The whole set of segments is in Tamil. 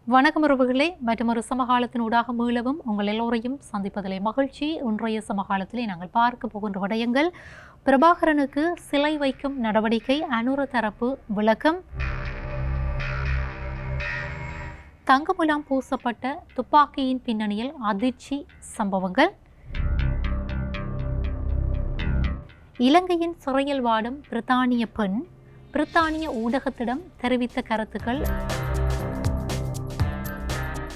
வணக்கம் உறவுகளே, மற்றொரு சமகாலத்தின் ஊடாக மீளவும் உங்கள் எல்லோரையும் சந்திப்பதிலே மகிழ்ச்சி. இன்றைய சமகாலத்திலே நாங்கள் பார்க்க போகின்ற விடயங்கள்: பிரபாகரனுக்கு சிலை வைக்கும் நடவடிக்கை, அனுர தரப்பு விளக்கம், தங்கமுலாம் பூசப்பட்ட துப்பாக்கியின் பின்னணியில் அதிர்ச்சி சம்பவங்கள், இலங்கையின் சிறையில் வாடும் பிரித்தானிய பெண் பிரித்தானிய ஊடகத்திடம் தெரிவித்த கருத்துக்கள்.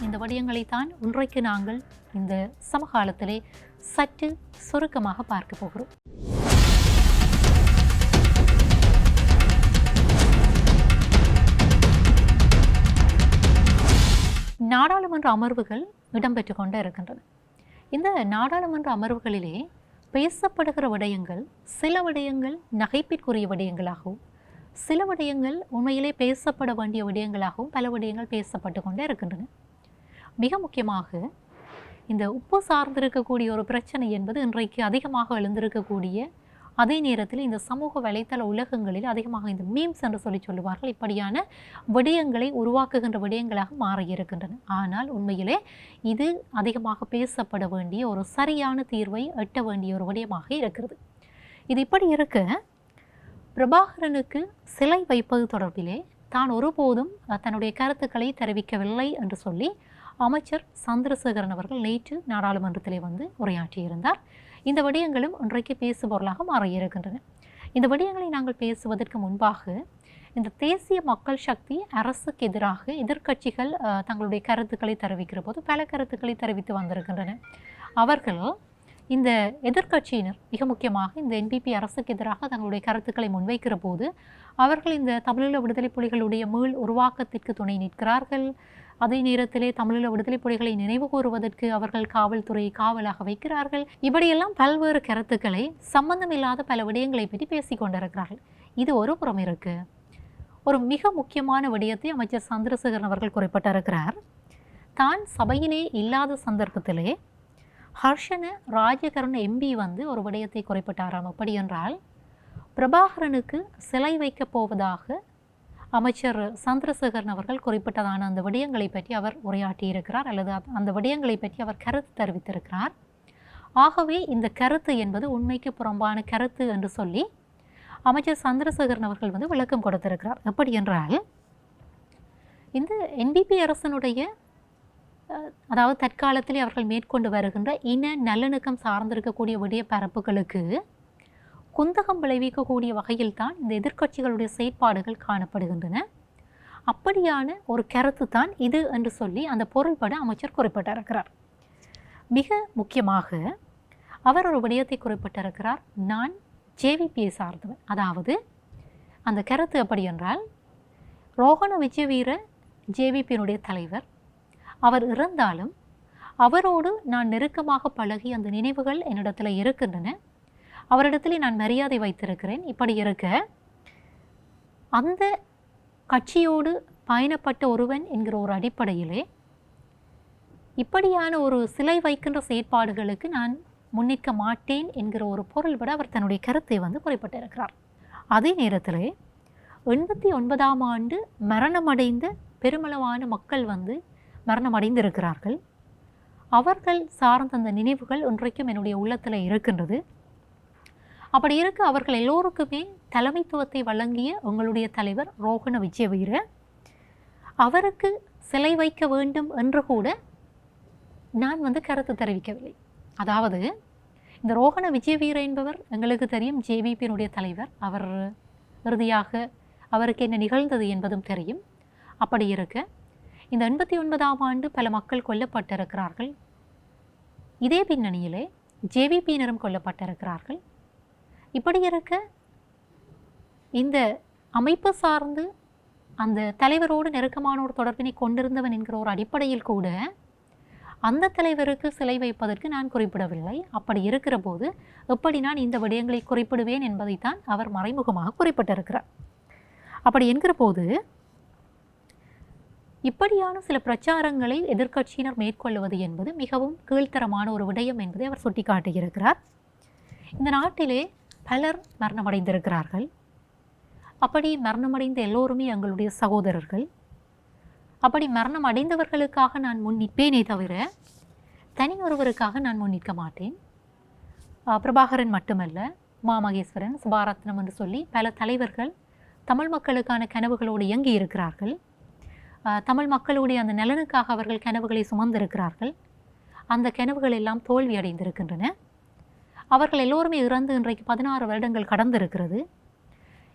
இந்த விடயங்களைத்தான் இன்றைக்கு நாங்கள் இந்த சமகாலத்திலே சற்று சுருக்கமாக பார்க்க போகிறோம். நாடாளுமன்ற அமர்வுகள் இடம்பெற்று கொண்டே இருக்கின்றன. இந்த நாடாளுமன்ற அமர்வுகளிலே பேசப்படுகிற விடயங்கள், சில விடயங்கள் நகைப்பிற்குரிய விடயங்களாகவும், சில விடயங்கள் உண்மையிலே பேசப்பட வேண்டிய விடயங்களாகவும் பல விடயங்கள் பேசப்பட்டு கொண்டே இருக்கின்றன. மிக முக்கியமாக இந்த உப்பு சார்ந்திருக்கக்கூடிய ஒரு பிரச்சனை என்பது இன்றைக்கு அதிகமாக எழுந்திருக்கக்கூடிய அதே நேரத்தில் இந்த சமூக வலைத்தள உலகங்களில் அதிகமாக இந்த மீம்ஸ் என்று சொல்லுவார்கள், இப்படியான விடயங்களை உருவாக்குகின்ற விடயங்களாக மாறியிருக்கின்றன. ஆனால் உண்மையிலே இது அதிகமாக பேசப்பட வேண்டிய ஒரு சரியான தீர்வை எட்ட வேண்டிய ஒரு விடயமாக இருக்கிறது. இது இப்படி இருக்க, பிரபாகரனுக்கு சிலை வைப்பது தொடர்பிலே தான் ஒருபோதும் தன்னுடைய கருத்துக்களை தெரிவிக்கவில்லை என்று சொல்லி அமைச்சர் சந்திரசேகரன் அவர்கள் நேற்று நாடாளுமன்றத்திலே உரையாற்றியிருந்தார். இந்த விடயங்களும் இன்றைக்கு பேசுபொருளாக மாறியிருக்கின்றன. இந்த விடயங்களை நாங்கள் பேசுவதற்கு முன்பாக, இந்த தேசிய மக்கள் சக்தி அரசுக்கு எதிராக எதிர்க்கட்சிகள் தங்களுடைய கருத்துக்களை தெரிவிக்கிற போது பல கருத்துக்களை தெரிவித்து வந்திருக்கின்றன. அவர்கள் இந்த எதிர்க்கட்சியினர் மிக முக்கியமாக இந்த என்பிபி அரசுக்கு எதிராக தங்களுடைய கருத்துக்களை முன்வைக்கிற போது அவர்கள் இந்த தமிழீழ விடுதலை புலிகளுடைய மீள் உருவாக்கத்திற்கு துணை நிற்கிறார்கள். அதே நேரத்திலே தமிழீழ விடுதலை புலிகளை நினைவு கூறுவதற்கு அவர்கள் காவல்துறையை காவலாக வைக்கிறார்கள். இப்படியெல்லாம் பல்வேறு கருத்துக்களை சம்பந்தமில்லாத பல விடயங்களை பற்றி பேசிக் கொண்டிருக்கிறார்கள். இது ஒரு புறம் இருக்கு. ஒரு மிக முக்கியமான விடயத்தை அமைச்சர் சந்திரசேகரன் அவர்கள் குறிப்பிட்டிருக்கிறார். தான் சபையிலே இல்லாத சந்தர்ப்பத்திலே ஹர்ஷன ராஜகரண எம்பி ஒரு விடயத்தை குறிப்பிட்டாராம். அப்படி என்றால், பிரபாகரனுக்கு சிலை வைக்கப் போவதாக அமைச்சர் சந்திரசேகரன் அவர்கள் குறிப்பிட்டதான அந்த விடயங்களை பற்றி அவர் உரையாற்றியிருக்கிறார், அல்லது அந்த விடயங்களை பற்றி அவர் கருத்து தெரிவித்திருக்கிறார். ஆகவே இந்த கருத்து என்பது உண்மைக்கு புறம்பான கருத்து என்று சொல்லி அமைச்சர் சந்திரசேகரன் அவர்கள் விளக்கம் கொடுத்திருக்கிறார். எப்படி என்றால், இந்த என்பிபி அரசனுடைய அதாவது தற்காலத்திலே அவர்கள் மேற்கொண்டு வருகின்ற இன நல்லிணக்கம் சார்ந்திருக்கக்கூடிய விடய பரப்புகளுக்கு குந்தகம் விளைவிக்கக்கூடிய வகையில் தான் இந்த எதிர்க்கட்சிகளுடைய செயற்பாடுகள் காணப்படுகின்றன. அப்படியான ஒரு கருத்து தான் இது என்று சொல்லி அந்த பொருள்பட அமைச்சர் குறிப்பிட்டிருக்கிறார். மிக முக்கியமாக அவர் ஒரு விடயத்தை குறிப்பிட்டிருக்கிறார். நான் ஜேவிபியை சார்ந்தவன். அதாவது அந்த கருத்து எப்படி என்றால், ரோஹண விஜயவீர ஜேவிபியினுடைய தலைவர், அவர் இறந்தாலும் அவரோடு நான் நெருக்கமாக பழகி அந்த நினைவுகள் என்னிடத்தில் இருக்கின்றன. அவரிடத்தில் நான் மரியாதை வைத்திருக்கிறேன். இப்படி இருக்க, அந்த கட்சியோடு பயணப்பட்ட ஒருவன் என்கிற ஒரு அடிப்படையிலே இப்படியான ஒரு சிலை வைக்கின்ற செயற்பாடுகளுக்கு நான் முன்னிற்க மாட்டேன் என்கிற ஒரு பொருள்பட அவர் தன்னுடைய கருத்தை குறிப்பிட்டிருக்கிறார். அதே நேரத்தில் 89ஆம் ஆண்டு மரணமடைந்த பெருமளவான மக்கள் மரணமடைந்திருக்கிறார்கள். அவர்கள் சார்ந்த அந்த நினைவுகள் இன்றைக்கும் என்னுடைய உள்ளத்தில் இருக்கின்றது. அப்படி இருக்க, அவர்கள் எல்லோருக்குமே தலைமைத்துவத்தை வழங்கிய உங்களுடைய தலைவர் ரோஹண விஜயவீர, அவருக்கு சிலை வைக்க வேண்டும் என்று கூட நான் கருத்து தெரிவிக்கவில்லை. அதாவது இந்த ரோஹண விஜயவீர என்பவர் எங்களுக்கு தெரியும், ஜேவிபியினுடைய தலைவர். அவர் இறுதியாக அவருக்கு என்ன நிகழ்ந்தது என்பதும் தெரியும். அப்படி இருக்க, இந்த 89ஆம் ஆண்டு பல மக்கள் கொல்லப்பட்டிருக்கிறார்கள். இதே பின்னணியிலே ஜேவிபியினரும் கொல்லப்பட்டிருக்கிறார்கள். இப்படி இருக்க, இந்த அமைப்பு சார்ந்து அந்த தலைவரோடு நெருக்கமான ஒரு தொடர்பினை கொண்டிருந்தவன் என்கிற ஒரு அடிப்படையில் கூட அந்த தலைவருக்கு சிலை வைப்பதற்கு நான் குறிப்பிடவில்லை. அப்படி இருக்கிற போது எப்படி நான் இந்த விடயங்களை குறிப்பிடுவேன் என்பதைத்தான் அவர் மறைமுகமாக குறிப்பிட்டிருக்கிறார். அப்படி என்கிற போது இப்படியான சில பிரச்சாரங்களை எதிர்க்கட்சியினர் மேற்கொள்வது என்பது மிகவும் கீழ்த்தரமான ஒரு விடயம் என்பதை அவர் சுட்டிக்காட்டியிருக்கிறார். இந்த நாட்டிலே பலர் மரணமடைந்திருக்கிறார்கள். அப்படி மரணமடைந்த எல்லோருமே எங்களுடைய சகோதரர்கள். அப்படி மரணம் அடைந்தவர்களுக்காக நான் முன் நிற்பேனே தவிர தனி ஒருவருக்காக நான் முன் நிற்க மாட்டேன். பிரபாகரன் மட்டுமல்ல, மகேஸ்வரன், சுபாரத்னம் என்று சொல்லி பல தலைவர்கள் தமிழ் மக்களுக்கான கனவுகளோடு இயங்கி இருக்கிறார்கள். தமிழ் மக்களுடைய அந்த நலனுக்காக அவர்கள் கனவுகளை சுமந்திருக்கிறார்கள். அந்த கனவுகள் எல்லாம் தோல்வி அடைந்திருக்கின்றன. அவர்கள் எல்லோருமே இறந்து இன்றைக்கு 16 வருடங்கள் கடந்திருக்கிறது.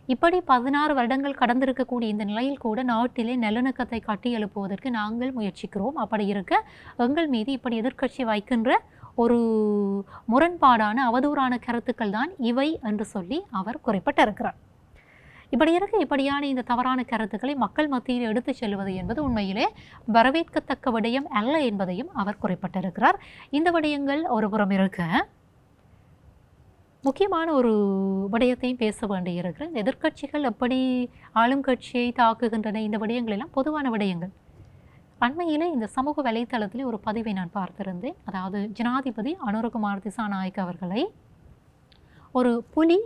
இப்படி 16 வருடங்கள் கடந்திருக்கக்கூடிய இந்த நிலையில் கூட நாட்டிலே நல்லிணக்கத்தை கட்டி எழுப்புவதற்கு நாங்கள் முயற்சிக்கிறோம். அப்படி இருக்க எங்கள் மீது இப்படி எதிர்க்கட்சி வைக்கின்ற ஒரு முரண்பாடான அவதூறான கருத்துக்கள் தான் இவை என்று சொல்லி அவர் குறிப்பிட்டிருக்கிறார். இப்படி இருக்க இப்படியான இந்த தவறான கருத்துக்களை மக்கள் மத்தியில் எடுத்து செல்வது என்பது உண்மையிலே வரவேற்கத்தக்க விடயம் அல்ல என்பதையும் அவர் குறிப்பிட்டிருக்கிறார். இந்த விடயங்கள் ஒரு புறம் இருக்க முக்கியமான ஒரு விடயத்தையும் பேச வேண்டியிருக்கிற இந்த எதிர்க்கட்சிகள் எப்படி ஆளும் கட்சியை தாக்குகின்றன, இந்த விடயங்கள் எல்லாம் பொதுவான விடயங்கள். அண்மையிலே இந்த சமூக வலைத்தளத்திலே ஒரு பதிவை நான் பார்த்திருந்தேன். அதாவது ஜனாதிபதி அனுரகுமார் திசாநாயக்க அவர்களை ஒரு புலி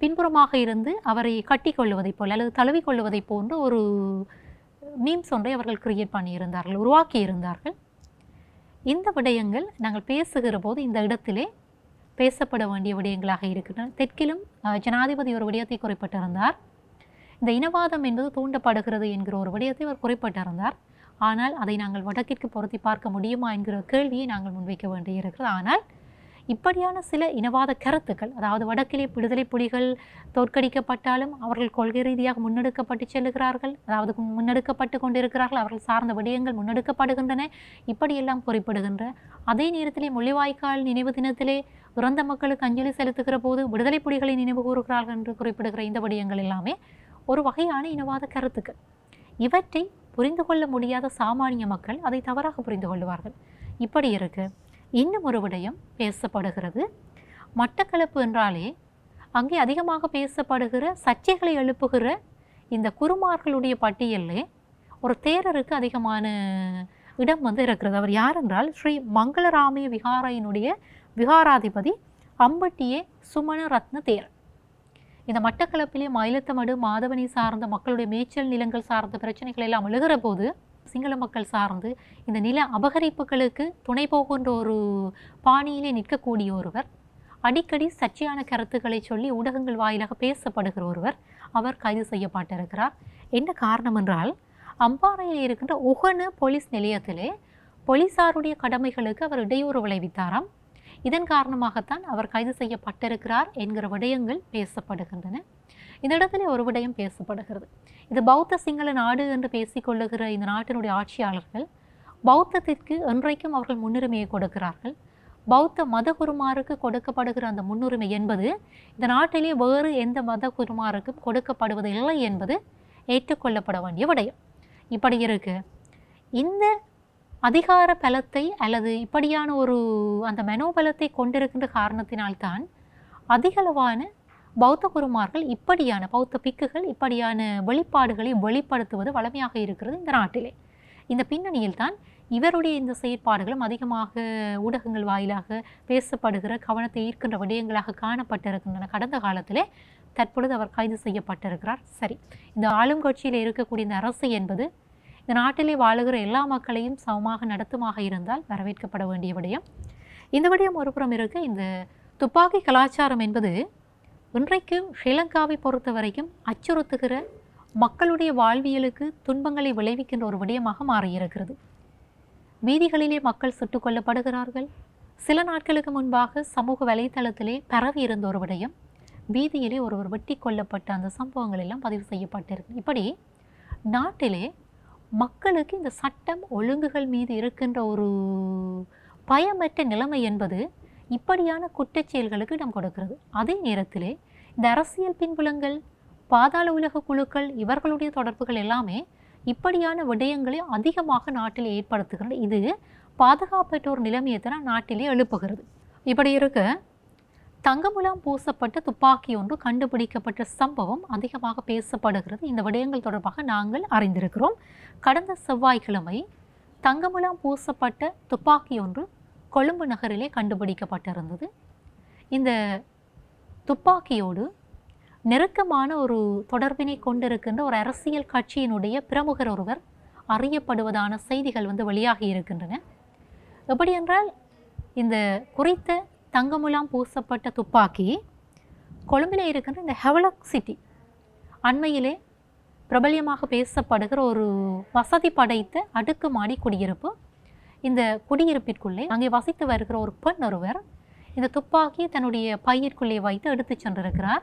பின்புறமாக இருந்து அவரை கட்டி கொள்வதைப் போல் அல்லது தழுவி கொள்வதைப் போன்று ஒரு மீம்ஸ் ஒன்றை அவர்கள் கிரியேட் பண்ணியிருந்தார்கள், உருவாக்கி இருந்தார்கள். இந்த விடயங்கள் நாங்கள் பேசுகிற போது இந்த இடத்திலே பேசப்பட வேண்டிய விடயங்களாக இருக்கின்றன. தெற்கிலும் ஜனாதிபதி ஒரு விடயத்தை குறிப்பிட்டிருந்தார். இந்த இனவாதம் என்பது தூண்டப்படுகிறது என்கிற ஒரு விடயத்தை அவர் குறிப்பிட்டிருந்தார். ஆனால் அதை நாங்கள் வடக்கிற்கு பொருத்தி பார்க்க முடியுமா என்கிற கேள்வியை நாங்கள் முன்வைக்க வேண்டியிருக்கிறது. ஆனால் இப்படியான சில இனவாத கருத்துக்கள், அதாவது வடக்கிலே விடுதலை புலிகள் தோற்கடிக்கப்பட்டாலும் அவர்கள் கொள்கை ரீதியாக முன்னெடுக்கப்பட்டு செல்லுகிறார்கள், அதாவது முன்னெடுக்கப்பட்டு கொண்டிருக்கிறார்கள், அவர்கள் சார்ந்த விடயங்கள் முன்னெடுக்கப்படுகின்றன, இப்படியெல்லாம் குறிப்பிடுகின்ற அதே நேரத்திலே முள்ளிவாய்க்கால் நினைவு தினத்திலே இறந்த மக்களுக்கு அஞ்சலி செலுத்துகிற போது விடுதலை புலிகளை நினைவு கூறுகிறார்கள் என்று குறிப்பிடுகிற இந்த விடயங்கள் எல்லாமே ஒரு வகையான இனவாத கருத்துக்கள். இவற்றை புரிந்து கொள்ள முடியாத சாமானிய மக்கள் அதை தவறாக புரிந்து கொள்வார்கள். இப்படி இருக்கு இன்னும் ஒரு விடயம் பேசப்படுகிறது. மட்டக்களப்பு என்றாலே அங்கே அதிகமாக பேசப்படுகிற சர்ச்சைகளை எழுப்புகிற இந்த குருமார்களுடைய பட்டியலில் ஒரு தேரருக்கு அதிகமான இடம் இருக்கிறது. அவர் யார் என்றால் ஸ்ரீ மங்களராமிய விகாரையினுடைய விகாராதிபதி அம்பட்டியே சுமண ரத்ன தேரர். இந்த மட்டக்களப்பிலே மயிலத்தமடு மாதவனை சார்ந்த மக்களுடைய மேய்ச்சல் நிலங்கள் சார்ந்த பிரச்சனைகள் எல்லாம் எழுகிற போது சிங்கள மக்கள் சார்ந்து இந்த நில அபகரிப்புகளுக்கு துணை போகின்ற ஒரு பாணியிலே நிற்கக்கூடிய ஒருவர், அடிக்கடி சர்ச்சையான கருத்துக்களை சொல்லி ஊடகங்கள் வாயிலாக பேசப்படுகிற ஒருவர், அவர் கைது செய்யப்பட்டிருக்கிறார். என்ன காரணம் என்றால் அம்பாறையில் இருக்கின்ற உகன போலீஸ் நிலையத்திலே போலீசாருடைய கடமைகளுக்கு அவர் இடையூறு விளைவித்தாராம். இதன் காரணமாகத்தான் அவர் கைது செய்யப்பட்டிருக்கிறார் என்கிற விடயங்கள் பேசப்படுகின்றன. இந்த இடத்துல ஒரு விடயம் பேசப்படுகிறது. இது பௌத்த சிங்கள நாடு என்று பேசிக்கொள்ளுகிற இந்த நாட்டினுடைய ஆட்சியாளர்கள் பௌத்தத்திற்கு என்றைக்கும் அவர்கள் முன்னுரிமையை கொடுக்கிறார்கள். பௌத்த மத குருமாருக்கு கொடுக்கப்படுகிற அந்த முன்னுரிமை என்பது இந்த நாட்டிலே வேறு எந்த மத குருமாருக்கும் கொடுக்கப்படுவது இல்லை என்பது ஏற்றுக்கொள்ளப்பட வேண்டிய விடயம். இப்படி இருக்கு இந்த அதிகார பலத்தை அல்லது இப்படியான ஒரு அந்த மனோபலத்தை கொண்டிருக்கின்ற காரணத்தினால்தான் அதிகளவான பௌத்த குருமார்கள் இப்படியான பௌத்த பிக்குகள் இப்படியான வெளிப்பாடுகளை வெளிப்படுத்துவது வளமையாக இருக்கிறது இந்த நாட்டிலே. இந்த பின்னணியில் தான் இவருடைய இந்த செயற்பாடுகளும் அதிகமாக ஊடகங்கள் வாயிலாக பேசப்படுகிற கவனத்தை ஈர்க்கின்ற விடயங்களாக காணப்பட்டிருக்கின்றன. கடந்த காலத்திலே தற்பொழுது அவர் கைது செய்யப்பட்டிருக்கிறார். சரி, இந்த ஆளும் கட்சியில் இருக்கக்கூடிய இந்த அரசு என்பது இந்த நாட்டிலே வாழுகிற எல்லா மக்களையும் சமமாக நடத்துமாக இருந்தால் வரவேற்கப்பட வேண்டிய விடயம். இந்த விடயம் ஒருபுறம் இருக்க, இந்த துப்பாக்கி கலாச்சாரம் என்பது இன்றைக்கு ஸ்ரீலங்காவை பொறுத்த வரைக்கும் அச்சுறுத்துகிற மக்களுடைய வாழ்வியலுக்கு துன்பங்களை விளைவிக்கின்ற ஒரு விடயமாக மாறியிருக்கிறது. வீதிகளிலே மக்கள் சுட்டுக் கொல்லப்படுகிறார்கள். சில நாட்களுக்கு முன்பாக சமூக வலைத்தளத்திலே பரவி இருந்த ஒரு விடயம், வீதியிலே ஒருவர் வெட்டி கொல்லப்பட்ட அந்த சம்பவங்கள் எல்லாம் பதிவு செய்யப்பட்டிருக்கு. இப்படி நாட்டிலே மக்களுக்கு இந்த சட்டம் ஒழுங்குகள் மீது இருக்கின்ற ஒரு பயமற்ற நிலைமை என்பது இப்படியான குற்றச்செயல்களுக்கு இடம் கொடுக்கிறது. அதே நேரத்திலே இந்த அரசியல் பின்புலங்கள், பாதாள உலக குழுக்கள், இவர்களுடைய தொடர்புகள் எல்லாமே இப்படியான விடயங்களை அதிகமாக நாட்டில் ஏற்படுத்துகிறது. இது பாதுகாப்பற்ற ஒரு நிலைமையைத்தான் நாட்டிலே எழுப்புகிறது. இப்படி இருக்க தங்கமுலாம் பூசப்பட்ட துப்பாக்கி ஒன்று கண்டுபிடிக்கப்பட்ட சம்பவம் அதிகமாக பேசப்படுகிறது. இந்த விடயங்கள் தொடர்பாக நாங்கள் அறிந்திருக்கிறோம். கடந்த செவ்வாய்க்கிழமை தங்கமுலாம் பூசப்பட்ட துப்பாக்கி ஒன்று கொழும்பு நகரிலே கண்டுபிடிக்கப்பட்டிருந்தது. இந்த துப்பாக்கியோடு நெருக்கமான ஒரு தொடர்பினை கொண்டிருக்கின்ற ஒரு அரசியல் கட்சியினுடைய பிரமுகர் ஒருவர் அறியப்படுவதான செய்திகள் வந்து வெளியாகி இருக்கின்றன. எப்படி என்றால் இந்த குறித்த தங்கமுலாம் பூசப்பட்ட துப்பாக்கி கொழும்பிலே இருக்கின்ற இந்த ஹெவலக் சிட்டி அண்மையிலே பிரபல்யமாக பேசப்படுகிற ஒரு வசதி படைத்த அடுக்குமாடி குடியிருப்பு. இந்த குடியிருப்பிற்குள்ளே அங்கே வசித்து வருகிற ஒரு பெண் ஒருவர் இந்த துப்பாக்கி தன்னுடைய பையிற்குள்ளே வைத்து எடுத்து சென்றிருக்கிறார்.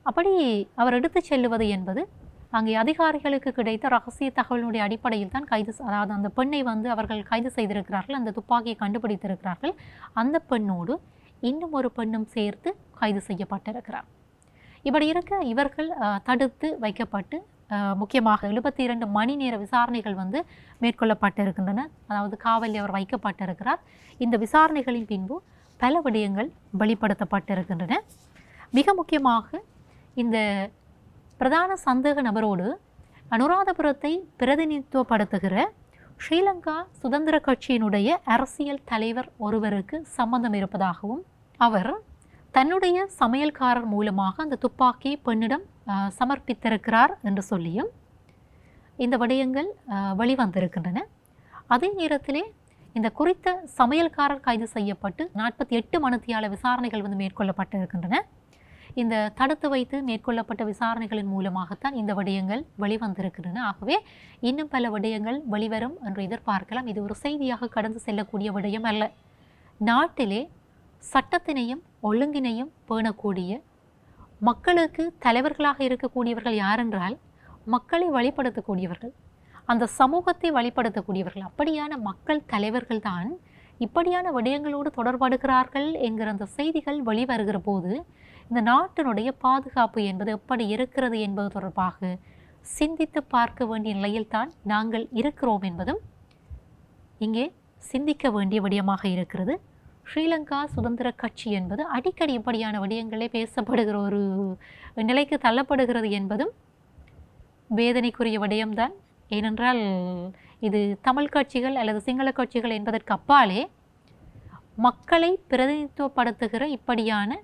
அப்படி அவர் எடுத்து செல்லுவது என்பது அங்கே அதிகாரிகளுக்கு கிடைத்த ரகசிய தகவலினுடைய அடிப்படையில் தான் அதாவது அந்த பெண்ணை வந்து அவர்கள் கைது செய்திருக்கிறார்கள், அந்த துப்பாக்கியை கண்டுபிடித்திருக்கிறார்கள். அந்த பெண்ணோடு இன்னும் ஒரு பெண்ணும் சேர்த்து கைது செய்யப்பட்டிருக்கிறார். இப்படி இருக்க இவர்கள் தடுத்து வைக்கப்பட்டு முக்கியமாக 72 மணி நேர விசாரணைகள் வந்து மேற்கொள்ளப்பட்டிருக்கின்றன. அதாவது காவலில் அவர் வைக்கப்பட்டிருக்கிறார். இந்த விசாரணைகளின் பின்பு பல விடயங்கள் வெளிப்படுத்தப்பட்டிருக்கின்றன. மிக முக்கியமாக இந்த பிரதான சந்தேக நபரோடு அனுராதபுரத்தை பிரதிநிதித்துவப்படுத்துகிற ஸ்ரீலங்கா சுதந்திர கட்சியினுடைய அரசியல் தலைவர் ஒருவருக்கு சம்பந்தம் இருப்பதாகவும் அவர் தன்னுடைய சமையல்காரர் மூலமாக அந்த துப்பாக்கியை பெண்ணிடம் சமர்ப்பித்திருக்கிறார் என்று சொல்லியும் இந்த விடயங்கள் வெளிவந்திருக்கின்றன. அதே நேரத்திலே இந்த குறித்த சமையல்காரர் கைது செய்யப்பட்டு 48 மணித்தியால விசாரணைகள் வந்து மேற்கொள்ளப்பட்டிருக்கின்றன. இந்த தடுத்து வைத்து மேற்கொள்ளப்பட்ட விசாரணைகளின் மூலமாகத்தான் இந்த விடயங்கள் வெளிவந்திருக்கின்றன. ஆகவே இன்னும் பல விடயங்கள் வெளிவரும் என்று எதிர்பார்க்கலாம். இது ஒரு செய்தியாக கடந்து செல்லக்கூடிய விடயம் அல்ல. நாட்டிலே சட்டத்தினையும் ஒழுங்கினையும் பேணக்கூடிய மக்களுக்கு தலைவர்களாக இருக்கக்கூடியவர்கள் யாரென்றால் மக்களை வழிபடுத்தக்கூடியவர்கள், அந்த சமூகத்தை வழிபடுத்தக்கூடியவர்கள். அப்படியான மக்கள் தலைவர்கள் தான் இப்படியான விடயங்களோடு தொடர்படுகிறார்கள் என்கிற அந்த செய்திகள் வெளிவருகிற போது இந்த நாட்டினுடைய பாதுகாப்பு என்பது எப்படி இருக்கிறது என்பது தொடர்பாக சிந்தித்து பார்க்க வேண்டிய நிலையில்தான் நாங்கள் இருக்கிறோம் என்பதும் இங்கே சிந்திக்க வேண்டிய விடயமாக இருக்கிறது. ஸ்ரீலங்கா சுதந்திர கட்சி என்பது அடிக்கடி இப்படியான விடயங்களே பேசப்படுகிற ஒரு நிலைக்கு தள்ளப்படுகிறது என்பதும் வேதனைக்குரிய விடயம்தான். ஏனென்றால் இது தமிழ் கட்சிகள் அல்லது சிங்கள கட்சிகள் என்பதற்கு அப்பாலே மக்களை பிரதிநிதித்துவப்படுத்துகிற இப்படியான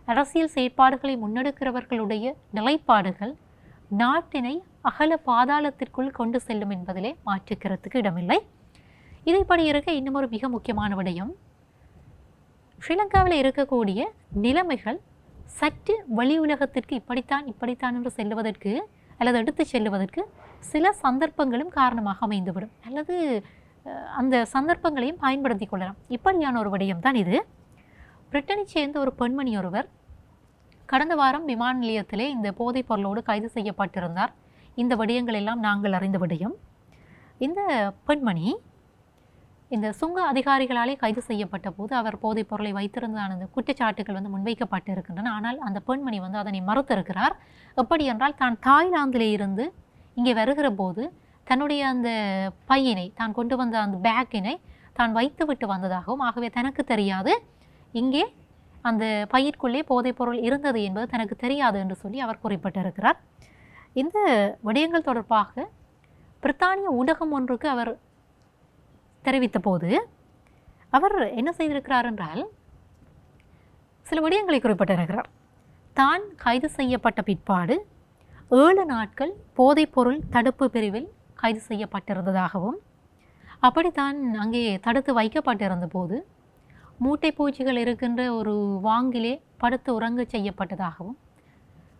அரசியல் செயற்பாடுகளை முன்னெடுக்கிறவர்களுடைய நிலைப்பாடுகள் நாட்டினை அகல பாதாளத்திற்குள் கொண்டு செல்லும் என்பதிலே மாற்றுக்கிறதுக்கு இடமில்லை. இதைப்படி இருக்க இன்னும் ஒரு மிக முக்கியமான விடயம், ஸ்ரீலங்காவில் இருக்கக்கூடிய நிலைமைகள் சற்று வெளி உலகத்திற்கு இப்படித்தான் என்று செல்லுவதற்கு அல்லது எடுத்து செல்லுவதற்கு சில சந்தர்ப்பங்களும் காரணமாக அமைந்துவிடும், அல்லது அந்த சந்தர்ப்பங்களையும் பயன்படுத்தி கொள்ளலாம். இப்படியான ஒரு விடயம்தான் இது. பிரிட்டனை சேர்ந்த ஒரு பெண்மணி ஒருவர் கடந்த வாரம் விமான நிலையத்திலே இந்த போதைப் பொருளோடு கைது செய்யப்பட்டிருந்தார். இந்த விடயங்கள் எல்லாம் நாங்கள் அறிந்த விடயம். இந்த பெண்மணி இந்த சுங்க அதிகாரிகளாலே கைது செய்யப்பட்ட போது அவர் போதைப் பொருளை வைத்திருந்தான அந்த குற்றச்சாட்டுகள் வந்து முன்வைக்கப்பட்டு இருக்கின்றன. ஆனால் அந்த பெண்மணி வந்து அதனை மறுத்திருக்கிறார். எப்படி என்றால் தான் தாய்லாந்திலே இருந்து இங்கே வருகிற போது தன்னுடைய அந்த பையினை தான் கொண்டு வந்த அந்த பேக்கினை தான் வைத்து விட்டு வந்ததாகவும், ஆகவே தனக்கு தெரியாது இங்கே அந்த பயிர்க்குள்ளே போதைப் பொருள் இருந்தது என்பது தனக்கு தெரியாது என்று சொல்லி அவர் குறிப்பிட்டிருக்கிறார். இந்த விடயங்கள் தொடர்பாக பிரித்தானிய ஊடகம் ஒன்றுக்கு அவர் தெரிவித்த போது அவர் என்ன செய்திருக்கிறார் என்றால் சில விடயங்களை குறிப்பிட்டிருக்கிறார். தான் கைது செய்யப்பட்ட பிற்பாடு 7 நாட்கள் போதைப்பொருள் தடுப்பு பிரிவில் கைது செய்யப்பட்டிருந்ததாகவும், அப்படித்தான் அங்கே தடுத்து வைக்கப்பட்டிருந்த போது மூட்டை பூச்சிகள் இருக்கின்ற ஒரு வாங்கிலே படுத்து உறங்க செய்யப்பட்டதாகவும்,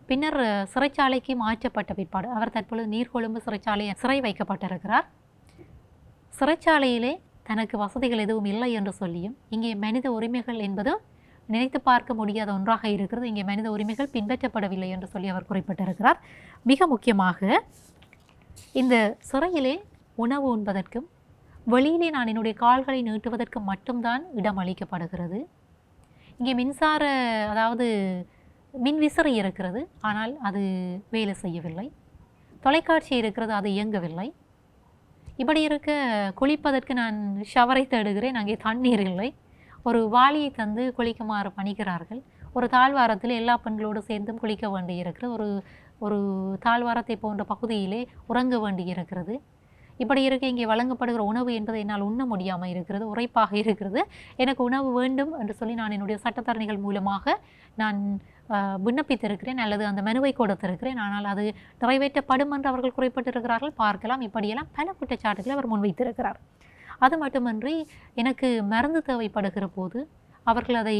பின்னர் சிறைச்சாலைக்கு மாற்றப்பட்ட பிற்பாடு அவர் தற்பொழுது நீர்கொழும்பு சிறை வைக்கப்பட்டிருக்கிறார். சிறைச்சாலையிலே தனக்கு வசதிகள் எதுவும் இல்லை என்று சொல்லியும், இங்கே மனித உரிமைகள் என்பது நினைத்து பார்க்க முடியாத ஒன்றாக இருக்கிறது, இங்கே மனித உரிமைகள் பின்பற்றப்படவில்லை என்று சொல்லி அவர் குறிப்பிட்டிருக்கிறார். மிக முக்கியமாக இந்த சிறையிலே உணவு உண்பதற்கும் வெளியிலே நான் என்னுடைய கால்களை நீட்டுவதற்கு மட்டும்தான் இடம் அளிக்கப்படுகிறது. இங்கே அதாவது மின்விசிறி இருக்கிறது, ஆனால் அது வேலை செய்யவில்லை. தொலைக்காட்சி இருக்கிறது, அது இயங்கவில்லை. இப்படி இருக்க குளிப்பதற்கு நான் ஷவரை தேடுகிறேன், அங்கே தண்ணீர் இல்லை. ஒரு வாளியை தந்து குளிக்குமாறு பணிக்கிறார்கள். ஒரு தாழ்வாரத்தில் எல்லா பெண்களோடு சேர்ந்தும் குளிக்க வேண்டியிருக்கிறது. ஒரு தாழ்வாரத்தை போன்ற பகுதியிலே உறங்க வேண்டியிருக்கிறது. இப்படி இருக்க இங்கே வழங்கப்படுகிற உணவு என்பதை என்னால் உண்ண முடியாமல் இருக்கிறது, உரைப்பாக இருக்கிறது. எனக்கு உணவு வேண்டும் என்று சொல்லி நான் என்னுடைய சட்டத்தரணிகள் மூலமாக நான் விண்ணப்பித்திருக்கிறேன் அல்லது அந்த மனுவை கொடுத்திருக்கிறேன், ஆனால் அது நிறைவேற்றப்படும் என்று அவர்கள் குறிப்பிட்டிருக்கிறார்கள். பார்க்கலாம். இப்படியெல்லாம் பல குற்றச்சாட்டுகளை அவர் முன்வைத்திருக்கிறார். அது மட்டுமன்றி எனக்கு மருந்து தேவைப்படுகிற போது அவர்கள் அதை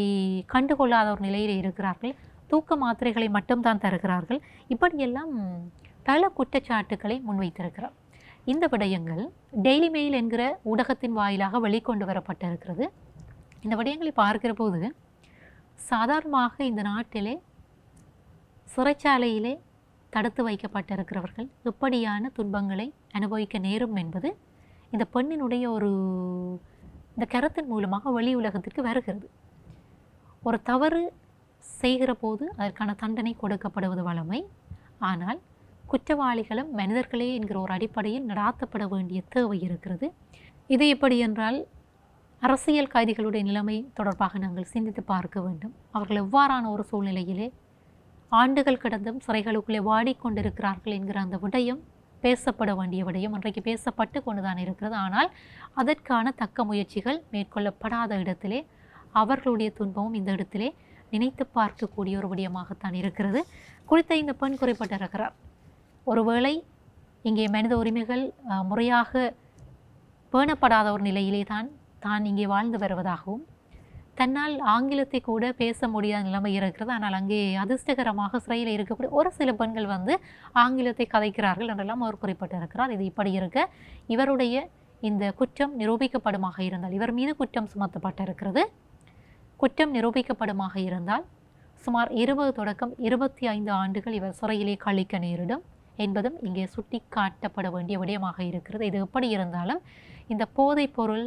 கண்டுகொள்ளாத ஒரு நிலையில் இருக்கிறார்கள். தூக்க மாத்திரைகளை மட்டும்தான் தருகிறார்கள். இப்படியெல்லாம் பல குற்றச்சாட்டுக்களை முன்வைத்திருக்கிறார். இந்த விடயங்கள் டெய்லி மெயில் என்கிற ஊடகத்தின் வாயிலாக வெளிக்கொண்டு வரப்பட்டிருக்கிறது. இந்த விடயங்களை பார்க்கிற போது சாதாரணமாக இந்த நாட்டிலே சிறைச்சாலையிலே தடுத்து வைக்கப்பட்டிருக்கிறவர்கள் எப்படியான துன்பங்களை அனுபவிக்க நேரும் என்பது இந்த பெண்ணினுடைய இந்த கருத்தின் மூலமாக வெளி உலகத்திற்கு வருகிறது. ஒரு தவறு செய்கிற போது அதற்கான தண்டனை கொடுக்கப்படுவது வழமை. ஆனால் குற்றவாளிகளும் மனிதர்களே என்கிற ஒரு அடிப்படையில் நடாத்தப்பட வேண்டிய தேவை இருக்கிறது. இது எப்படி என்றால் அரசியல் கைதிகளுடைய நிலைமை தொடர்பாக நாங்கள் சிந்தித்து பார்க்க வேண்டும். அவர்கள் எவ்வாறான ஒரு சூழ்நிலையிலே ஆண்டுகள் கடந்தும் சிறைகளுக்குள்ளே வாடிக்கொண்டிருக்கிறார்கள் என்கிற அந்த விடயம் பேசப்பட வேண்டிய விடயம் இன்றைக்கு பேசப்பட்டு கொண்டுதான் இருக்கிறது. ஆனால் அதற்கான தக்க முயற்சிகள் மேற்கொள்ளப்படாத இடத்திலே அவர்களுடைய துன்பமும் இந்த இடத்திலே நினைத்து பார்க்கக்கூடிய ஒரு விடயமாகத்தான் இருக்கிறது. குறித்த இந்த பெண் குறிப்பிட்டிருக்கிறார். ஒருவேளை இங்கே மனித உரிமைகள் முறையாக பேணப்படாத ஒரு நிலையிலே தான் இங்கே வாழ்ந்து வருவதாகவும் தன்னால் ஆங்கிலத்தை கூட பேச முடியாத நிலைமை இருக்கிறது. ஆனால் அங்கே அதிர்ஷ்டகரமாக சிறையில் இருக்கக்கூடிய ஒரு சில பெண்கள் ஆங்கிலத்தை கதைக்கிறார்கள் என்றெல்லாம் அவர் குறிப்பிட்டிருக்கிறார். இது இப்படி இருக்க இவருடைய இந்த குற்றம் நிரூபிக்கப்படுமாக இருந்தால், இவர் மீது குற்றம் சுமத்தப்பட்டிருக்கிறது. குற்றம் நிரூபிக்கப்படுமாக இருந்தால் சுமார் 20 தொடக்கம் 25 ஆண்டுகள் இவர் சிறையிலே கழிக்க நேரிடும் என்பதும் இங்கே சுட்டி காட்டப்பட வேண்டிய விடயமாக இருக்கிறது. இது எப்படி இருந்தாலும் இந்த போதைப் பொருள்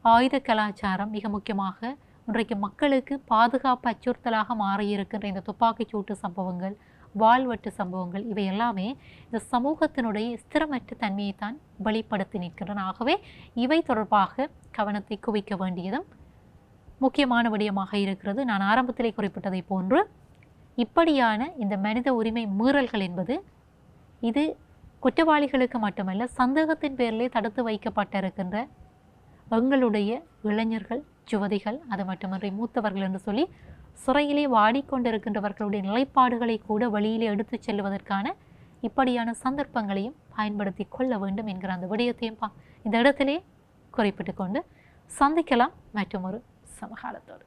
ஆயுத கலாச்சாரம் மிக முக்கியமாக இன்றைக்கு மக்களுக்கு பாதுகாப்பு அச்சுறுத்தலாக மாறியிருக்கின்ற இந்த துப்பாக்கிச்சூட்டு சம்பவங்கள், வாழ்வெட்டு சம்பவங்கள் இவை எல்லாமே இந்த சமூகத்தினுடைய ஸ்திரமற்ற தன்மையைத்தான் வெளிப்படுத்தி நிற்கின்றன. ஆகவே இவை தொடர்பாக கவனத்தை குவிக்க வேண்டியதும் முக்கியமான விடயமாக இருக்கிறது. நான் ஆரம்பத்திலே குறிப்பிட்டதை போன்று இப்படியான இந்த மனித உரிமை மீறல்கள் என்பது இது குற்றவாளிகளுக்கு மட்டுமல்ல, சந்தேகத்தின் பேரிலே தடுத்து வைக்கப்பட்டிருக்கின்ற எங்களுடைய இளைஞர்கள், யுவதிகள், அது மட்டுமன்றி மூத்தவர்கள் என்று சொல்லி சிறையிலே வாடிக்கொண்டிருக்கின்றவர்களுடைய நிலைப்பாடுகளை கூட வெளியிலே எடுத்து செல்வதற்கான இப்படியான சந்தர்ப்பங்களையும் பயன்படுத்தி கொள்ள வேண்டும் என்கிற அந்த விடயத்தையும் இந்த இடத்திலே குறிப்பிட்டு கொண்டு சந்திக்கலாம் மற்றும் ஒரு சமகாலத்தோடு.